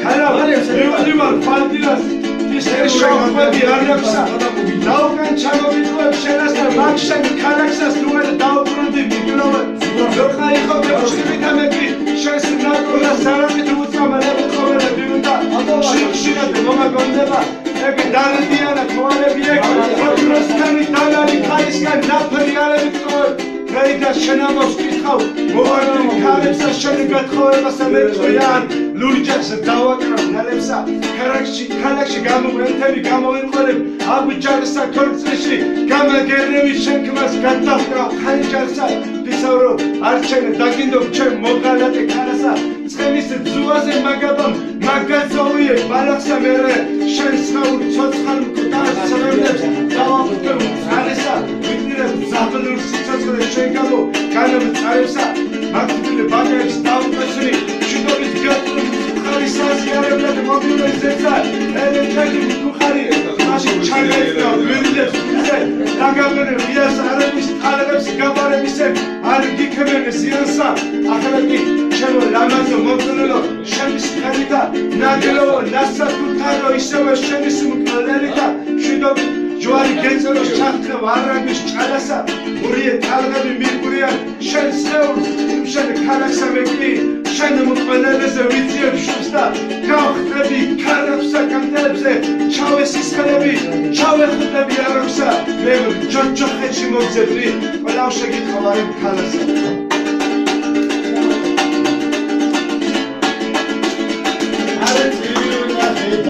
მივდივარ ფალდილას ის შოხები არ აქვს დაუკან ჩამოვიდოებ შენას და მაგშენ ქალაქსას თუ ვერ დაუბრუნდი მიგლოვე როხა იყო მეჩხიბით ამები შენს ნაკურას არამით უწამალები ხოლები უნდა შინად მომაგონდება ეგ დარდიანა თვალები ეგ პროფესიონალი დალალი ხაისგან ნაფრი არებით თქო რეიდა შენამოს კითხავ მოვარდი ქალებსა შენი გათხოვებასა მეწვიან ლურჯას დავაკრავ ნალებსა ქალაქში გამოვრენთები გამოვიყოლებ აგვიჯარსა ქორწილში გამაგერნევი შენქმას გადავკრავ ხანჯარსა ფისავრო არჩენე დაგინდობ ჩემ მოღალატე ქარასა ცხენის ძუაზე მაგაბამ მაგაზოვიე ბალახსა მერე შენ სხაული ცოცხალ მკვდარს ცრემლებს დავაფრთხე ხალესა ვიტირებ ზაბლურ სიცოცხლე შენ გამო განამ წარებსა მაგდილი ბაგებს დავწესრი შიდობით გაწრი ხარის ასიარებლად მოგილეს ზეცა ელეთები ხარი მაშინ ჩაგეწდა ვირილებს ზე დაგაბერე ვიას არების თალებებს გაბარებისებ არ გიქებენ სიანსა ახალაკი ჩემო ლამაზო მომწონელო შენის ხერითა ნაგელო ნასაკუთარო ისევე შენის მკვლელითა შიდობით ჯვარი გეწერო ჩახტევ არაგის ჭალასა ურიე თალღები მიგურიან შენ სხეულს იმშენ ქალაქსა მეკლი შენ მკვლელებზე ვიციებ შუბს და გავხდები ქარებსა კანტელებზე ჩავე სისხლები ჩავე ხდები არაქსა მე ჯოჯოხეთში მოგზებრი ყველავ შეგითხავ არის ქალაქსა